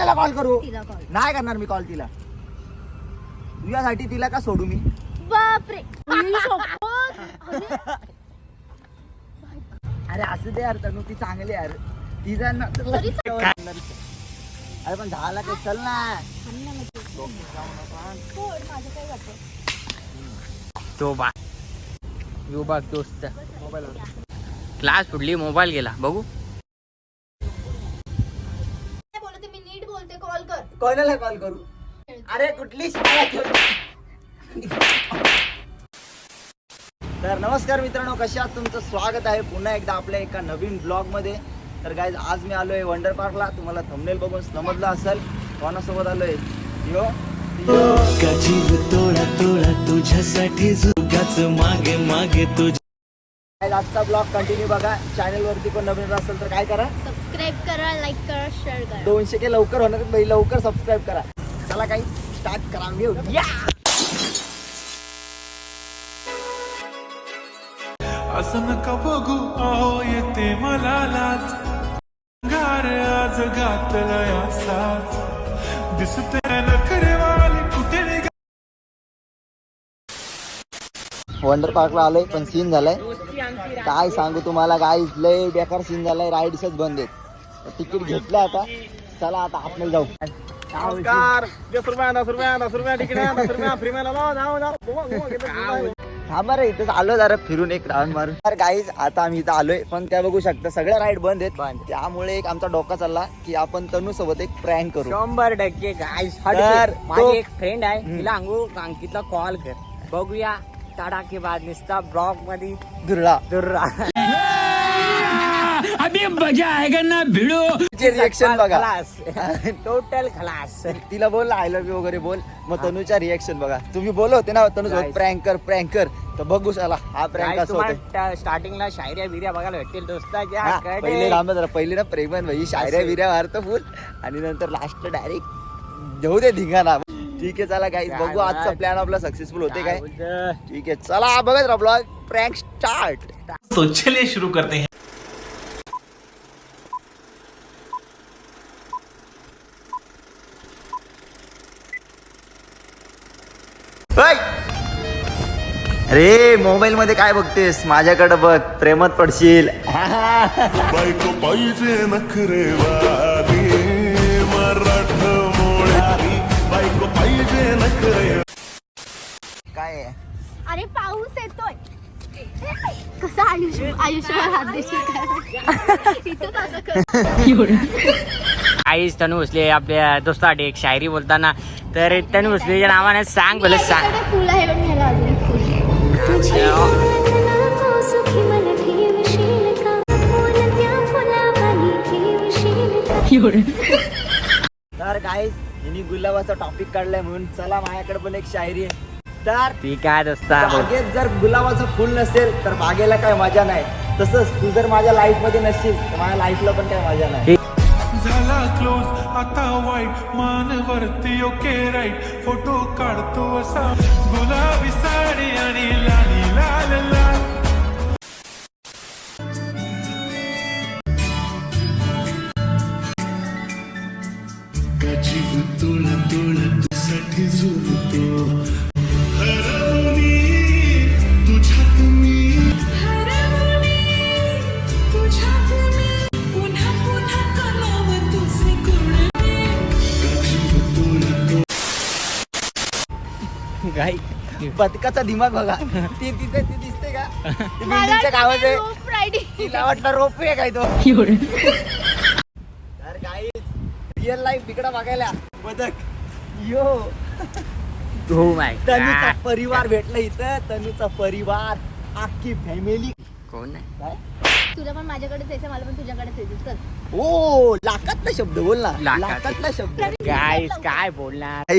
त्याला कॉल करू? तिला कॉल नाही करणार मी कॉल तिला. तुझ्यासाठी तिला का सोडू मी? बापरे अरे असू दे यार तनु, ती चांगली यार. ती जर अरे पण झाला काय, चल ना. तो बा यो बघ दोस्त क्लास फुटली, मोबाईल गेला. बघू बोलते मी नीट बोलते. कॉल कर. कोणाला कॉल करू? अरे कुठली शाळा ठेवली? तर नमस्कार मित्रांनो, कशा आहात? तुमचं स्वागत आहे पुन्हा एकदा आपल्या एका नवीन ब्लॉग मध्ये. तर गाईज आज मी आलोय वंडर पार्कला. तुम्हाला थंबनेल बघून समजलं असेल कोणासोबत आलोय. यो जीव तोडा तोडा तुझ्यासाठी जुगाच मागे मागे तुझ. आजचा ब्लॉग कंटिन्यू बघा. चॅनल वरती पण नवीन असेल तर काय करा, सबस्क्राईब करा, लाईक करा, शेअर करा. 200 के लवकर होणार, भाई लवकर सबस्क्राईब करा. चला काही स्टार्ट करा. घेऊ या. असं नका बघू अहो येते मला लाज. गार आज घातलाय असाच दिसते नखरेवाली कुठे निघा. वंडर पार्कला आलोय पण सीन झालाय काय सांगू तुम्हाला. गाईज लय बेकार सीन झालाय. राईड्सच बंद आहेत. तिकीट घेतलं आता. चला आता आपल्याला जाऊ. नमस्कार. 10 रुपया 10 रुपया 10 रुपया तिकीट आहे. 10 रुपया फ्री मध्ये थांबा रे, इथं आलो जरा फिरून एक राऊंड मारून. तर गाईज आता आम्ही इथं आलोय पण त्या बघू शकता सगळ्या राईड बंद आहेत. त्यामुळे एक आमचा डोका चालला की आपण तनू सोबत एक प्रँक करू. 100% गाईस. तर माझी एक फ्रेंड आहे, तिला अंगू अंकितला कॉल कर. बघूया तडाके बाद निसता ब्लॉग मध्ये दुर्रा दुर्रा. अभी मजा आएगा ना भिडो. रिएक्शन बघा. खलास, टोटल खलास. तिला बोल आय लव्ह यू वगैरे बोल. मग तनूच्या रिएक्शन बघा. तुम्ही बोल होते ना तनू सोबत प्रँक कर तर बघू चला हा प्रँक कसं होतं. स्टार्टिंगला शायऱ्या बिर्या बघायला भेटतील दोस्ताच्या. हा, पहिले थांबा जरा. पहिले ना प्रेमन भाई शायऱ्या बिऱ्या मारतो फुल आणि नंतर लास्ट डायरेक्ट जाऊ दे धिंगाणा. ठीक आहे चला गाईज बघू आजचा प्लॅन आपला सक्सेसफुल होते काय. ठीक आहे चला बघत राहा ब्लॉग. Prank start. तो चलिए शुरू करते हैं. अरे मोबाईल मध्ये काय बघतेस, माझ्याकडे बघ. प्रेमात पडशील. बायको पाहिजे नखरेवाली मराठमोळी. बायको पाहिजे नखरे. काय आहे? अरे पाऊस येतोय. कसं आयुष्यभर हात देशील काय? इथंच असं कर. आईस तनू भोसले आपल्या दोस्तासाठी एक शायरी बोलताना. तर तनू भोसलेच्या नावाने सांग बोल सांग. माझ्याकडे फुल आहे पण ह्याला अजून एक फुल. तर गाईज हिने गुलाबाचा टॉपिक काढलाय म्हणून चला माझ्याकडे पण एक शायरी आहे. तर ती काय दोस्ता. बागेत जर गुलाबाचं फुल नसेल तर बागेला काय मजा नाही. तसंच तू जर माझ्या लाईफ मध्ये नसशील तर माझ्या लाईफला पण काय मजा नाही. झाला क्लोज आता वाईट मानवरती ओके राईट. फोटो काढतो असा गुलाबी साडी आणि लाली लाल लाल. जीव तोळा तोळा तुझ्यासाठी झुलतो. हरवली तुझ्यात मी. हरवली तुझ्यात मी. पुन्हा पुन्हा कलाव तुझे गुण. जीव तोळा तोळा. गाई बदकाचा दिमाग बघा. ती तिथे ती दिसते का? ती मला बिल्डिंगच्या गावात आहे. rope riding. तिला वाटलं रोपवे आहे काय तो. तर गाईज रिअल लाईफ तिकडं बघायला बदक. यो हो माय तनूचा परिवार भेटला इथं. तनूचा परिवार अख्खी फॅमिली. कोण आहे काय तुला पण माझ्याकडेच यायचं, मला पण तुझ्याकडेच यायचं. चल. ओ लाखातला शब्द बोल ना. लाखात. लाखातला शब्द. गाईस काय बोलणार.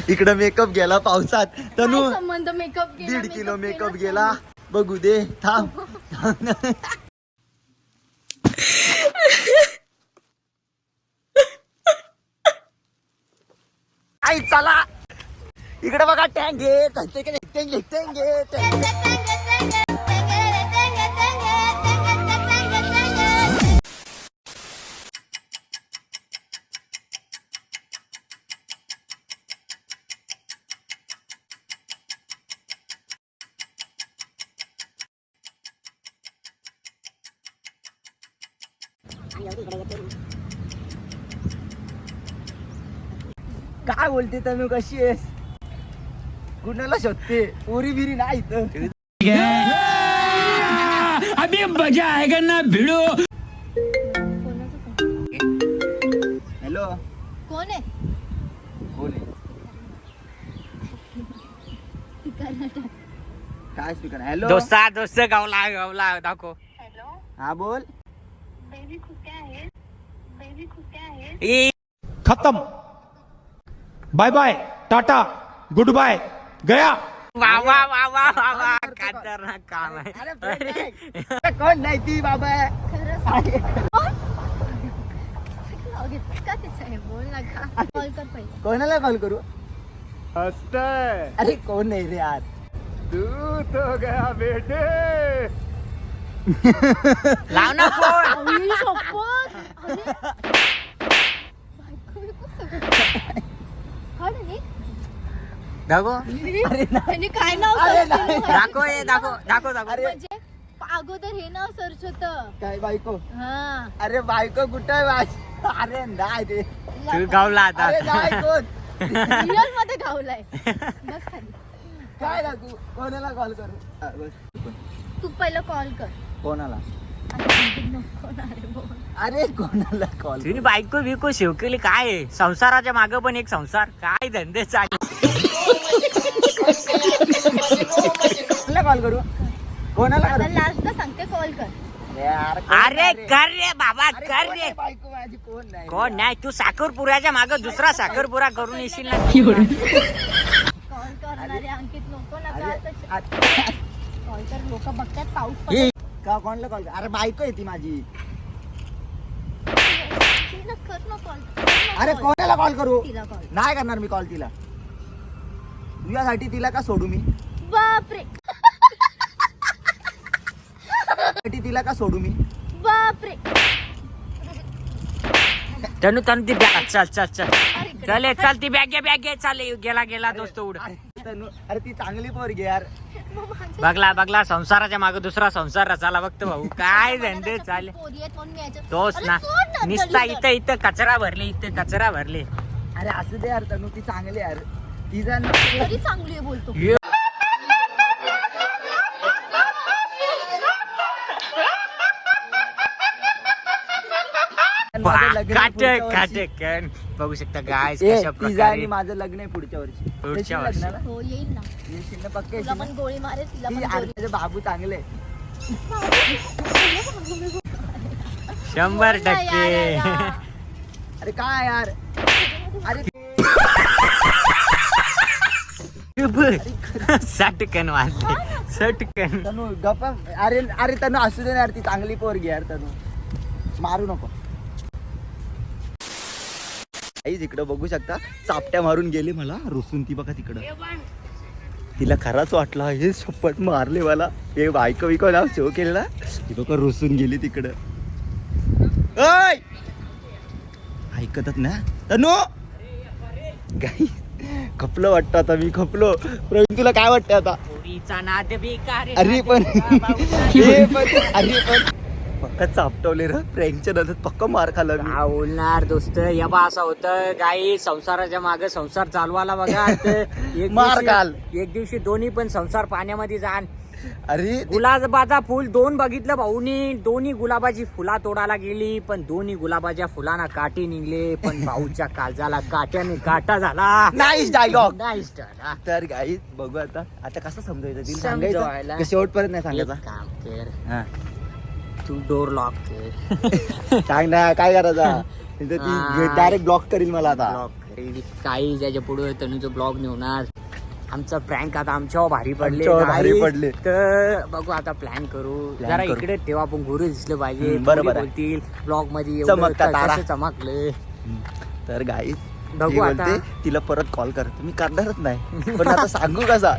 इकडं मेकअप गेला पावसात. तनू काय संबंध मेकअप 1.5 किलो मेकअप गेला. बघू दे थांब. आई चला इकडे बघा. टँक घे. काय बोलते तनु, कशी आहेस? कुणाला शोधते? पोरी बिरी नाही इथं. अभी मजा आएगा ना भिडो. हॅलो, कोण आहे? कोण आहे? काय स्पीकर? हॅलो, दोस्त गावला दाखव. हा बोल. ए, खत्म, bye bye, tata, good bye, गया. वा वा वा वा वा वा, खतरनाक काम आहे. अरे friend आहे. अरे कोण नाही ती बाबा. खरं सांग. कोण? का तिचं आहे? बोल ना का. कॉल कर पहिले. कोणाला कॉल करू? हसतंय अरे कोण नाही रे यार. तू तो गया बेटे. लाव ना फोन. आई शपथ. अरे. बायको बिको सगळं. हा ना नी? दाखव त्यांनी काय नाव अरे search नाही. केलं? दाखव हे दाखव. म्हणजे अगोदर हे नाव सर्च होत. काय बायको? हा. अरे बायको कुठं आहे माझी? अरे नाही ते. तू गावला आता. अरे नाही कोण. रिअल मध्ये गावलाय. बस खाली. काय दाखवू? कोणाला कॉल करू? हा, बस. तू पहिलं कॉल कर. कोणाला? नको ना रे बोल. अरे कोणाला कॉल? तुम्ही बायको बिको शिवकेली काय आहे? संसाराच्या मागं पण एक संसार. काय धंदे चालू. कोणाला कॉल करू? कोणाला आता करू? लास्टला सांगते कॉल कर. अरे यार, कोण अरे नाही रे. कर रे बाबा, अरे कर कोण रे. आहे बायको माझी? कोण नाही रे. कोण नाही, तू साखरपुऱ्याच्या मागं दुसरा साखरपुरा करून येशील ना. कॉल करणारे अंकित नको ना का अरे, असं आ- कॉल कर. लोक बघतात पाऊस हे, का कोणाला कॉल? अरे बायको आहे ती माझी. कर ना कॉल. अरे कोणाला कॉल करू? तिला कॉल. नाही करणार मी कॉल तिला. तुझ्यासाठी तिला का सोडू मी? बापरे तिला का सोडू मी? बापरे. तनु ती बॅग चल अरे इकडे. चल ती बॅग घे चाल गेला दोस्त उड. अरे ती चांगली पोरगी यार. बघला संसाराच्या मागे दुसरा संसार रचाला बघतो भाऊ. काय धंदे चाले पोरी आहेत म्हणून मी याच्यात- तोच अरे ना. सोड ना, निस्ता गल्लीत. इथं कचरा भरले, इथं कचरा भरले. अरे असू दे यार तनु, ती चांगली यार. ती जर तरी चांगली आहे बोलतो. काटक बघू शकता गाय कशा तिचा आणि प्रकारे. माझं लग्न आहे पुढच्या वर्षी. पुढच्या येशील वर्षी. लग्नाला? हो येईल ना. येशील ना? पक्का तुला येशील ना? पण गोळी मारेल. तिला ती पण अरे गोळी. त्याचे बाबू चांगले आहे. 100%. अरे काय यार. अरे सटकन वाजले सटकन. तनु गप्पा. अरे तनु असू दे ना यार, ती चांगली पोरगी यार तनु. मारू नको. इकडं बघू शकता चापट्या मारून गेली मला रुसून. ती बघा तिकडं. तिला खराच वाटला हे शपथ मारले मला. हे बायको बिको नाव शो केलं ना. ती बघा रुसून गेली तिकडं. ऐ ऐकतच ना तनु. गाई खपलो वाटतं आता मी. खपलो. प्रवीण तुला काय वाटतं आता? पोरीचा नाद बेकार आहे. अरे पण हे पण अरे पण पक्का चापटवले रे. प्रँकच्या नंतर पक्का मार खाल्ला मी. काय बोलणार दोस्त. या बा असं होतं गाई संसाराच्या मागे संसार चालवायला बघा. मार खाल. एक दिवशी दोन्ही पण संसार पाण्यामध्ये जाण. अरे गुलाबाचा फुल दोन बघितलं भाऊनी. दोन्ही गुलाबाची फुला तोडायला गेली पण दोन्ही गुलाबाच्या फुलांना काटे निघले. पण भाऊच्या काळजाला काट्याने काटा झाला. Nice dialogue. नाही स्टार. तर गाई बघू आता कसं समजायचं तिला? समजवायला. सांगायचं का शेवटपर्यंत नाही सांगायचं? काम कर हा. तू डोर लॉक कर. सांग ना काय करायचा. ती हा. डायरेक्ट ब्लॉक करील मला आता. ब्लॉग करेल काही त्याच्या पुढे तनुचं ब्लॉग नेवणार. आमचा प्रँक आता आमच्यावर भारी पडले. आमच्यावर भारी guys. पडले. तर बघू आता प्लॅन करू. Plan जरा करू. इकडे तेव्हा आपण गुरु दिसलं पाहिजे. बरोबर आहे. बोलतील ब्लॉग मध्ये एवढं चमकता तारा. कसं चमकले. तर गाई बघू आता. तिला परत कॉल करतो. मी करणारच नाही पण आता सांगू कसा.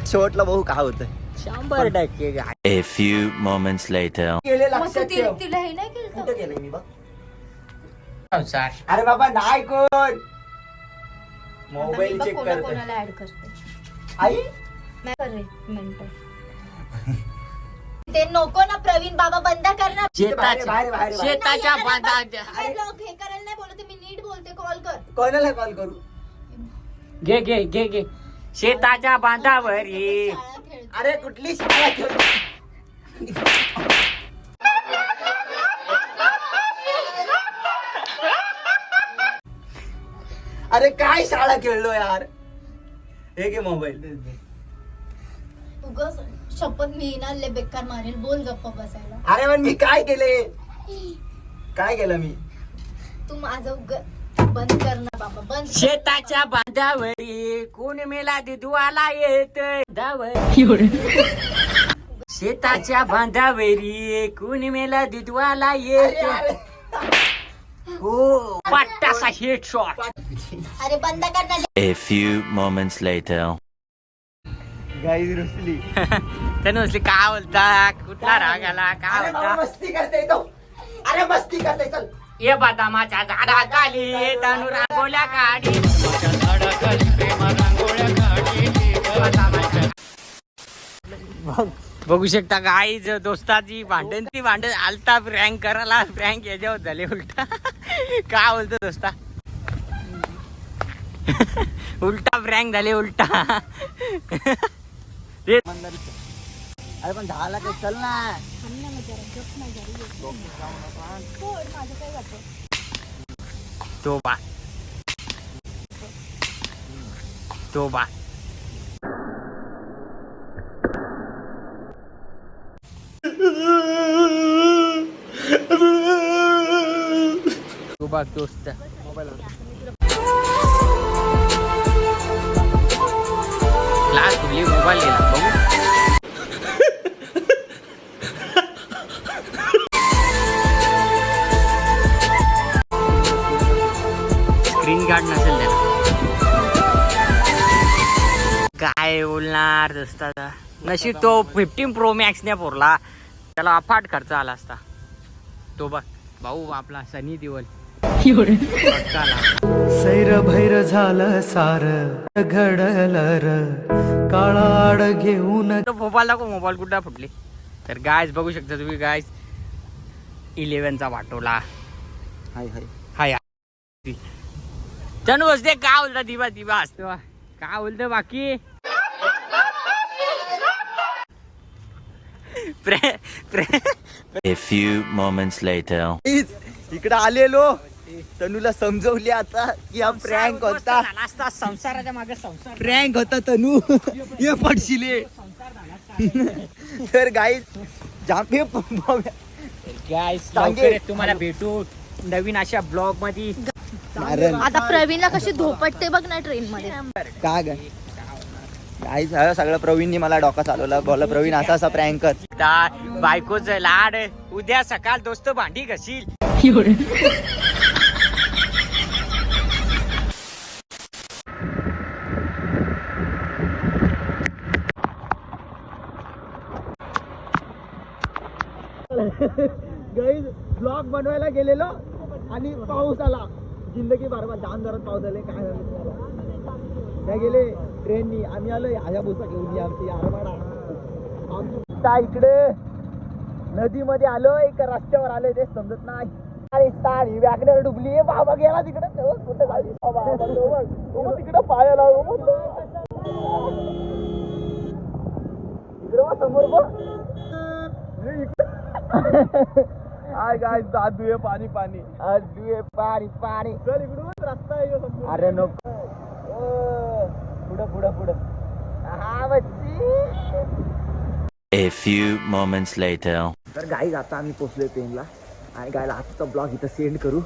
शेवटला बघू काय होतंय. 100% गाय. A few moments later. केले मग लक्षात तू ठेव. तिला हे नाही केलं कुठं केलंय मी बघ. संसार. अरे बाबा नाही कोण. मोबाईल चेक करते. कोणाला ऍड करते. आई नाही कर रे मिनिट. ते नको ना प्रवीण बाबा बंद कर ना. शेताच्या बांधाच्या काय लोक हे करायला नाही बोलत मी नीट बोलते. कॉल कर. कोणाला कॉल करू? घे शेताच्या बांधावर ये. शाळा खेळतो. अरे कुठली शाळा खेळतो? अरे काय शाळा खेळलो यार. हे घे मोबाईल. उगाच शपथ मी ना लय बेकार मारेल. बोल गप्पा बसायला. अरे पण मी काय केले? काय केलं मी? तू माझं बंद कर ना बाबा बंद. शेताच्या बांधावर ये. कोण मेला दुधवाला येत शेताच्या बांधावर ये. कोण मेला दुधवाला येत. हो पाट्टाचा हेड शॉट. अरे बंद कर ना. A few moments later. Guys रुसली. त्यानं म्हटली काय बोलता कुठला राग आला काय अरे बाबा बोलता. मस्ती करते तो. अरे मस्ती करते चल. ये बदामाच्या झाडाखाली तनु रांगोळ्या काढी. बघू शकता गाईज दोस्ताची भांडण आलता प्रँक करायला. प्रँक याच्यावर झाले उलटा. काय बोलतो दोस्ता. उलटा प्रँक झाले उलटा. अरे पण 10 लाख चल ना. तो बा दोस्त क्लास खुली मोबाईल गेला बघू. स्क्रीन गार्ड नसेल त्याला. काय बोलणार दोस्ताचा. नशीब तो 15 Pro Max ने पुरला. त्याला अफाट खर्च आला असता. तो बघ भाऊ आपला सनी देओल. सैर भैर झालं सार घडलं र काळाड घेऊन. मोबाईल दाखव. मोबाईल कुठं फुटली. तर गायज बघू शकता तुम्ही गायज 11चा वाटोला. हाय हाय तनु बसते. काय बोलता दिवा असतो. काय बोलतो बाकी. A few moments later. इकडे आलेलो. तनूला समजवली आता की हा प्रँक होता. संसाराच्या मागे संसार. प्रँक होता तनू. ये पडशिले. तर गाईज जांभे गायस सांगे. लवकरच तुम्हाला भेटू नवीन अशा ब्लॉग मध्ये. आता प्रवीणला कशी धोपटते बघ ना ट्रेन मध्ये. का ग गाईज सगळं प्रवीणनी मला डोका चालवला. बोला प्रवीण असा असा प्रँक कर. बायकोच लाड. उद्या सकाळ दोस्त भांडी घशील. गाईज ब्लॉग बनवायला गेलेलो आणि पाऊस आला. जिंदगी बरोबर जाम जोरात पाऊस आले. काय झालं तुम्हाला. त्या गेले ट्रेननी. आम्ही आलो हायाबुसा घेऊन. आमची आरमाडा आमचा इकडे नदीमध्ये आलो. एक रस्त्यावर आलोय ते समजत नाही. अरे साडी व्यागण्यावर डुबली. बाबा गेला तिकडे. कुठं झाली तिकडे पाया लागू. इकडे समोर बघ. हाय गाइस दादू पाणी पाणी. दादू पाणी पाणी. चल इकडून रस्ता आहे. अरे नको. पुढं हा बच्ची. A few moments later. तर गाईज आता आम्ही पोहोचलोय पेनला. आणि गायला आजचा ब्लॉग इथं सेंड करू.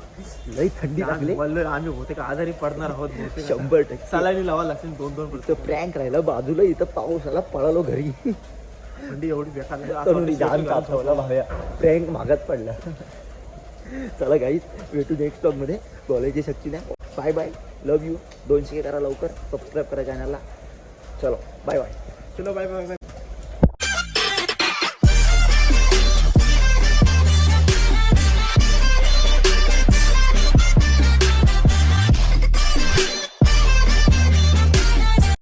लई थंडी लागली. आम्ही होते का आजारी पडणार आहोत 100% सलाईनी लावा लागतील 2-2 इथं प्रँक राहिलं बाजूला. इथं पाऊस आला पळालो घरी. थंडी एवढी बेकार. तरुणी जाम साचवला भाव्या. प्रँक मागत पडला. चला गाईज भेटू नेक्स्ट ब्लॉग मध्ये. बोलायची शक्ती नाही. Bye bye. Love you. 200 करा लवकर. सबस्क्राईब करा चॅनलला. चलो बाय बाय. चलो बाय बाय.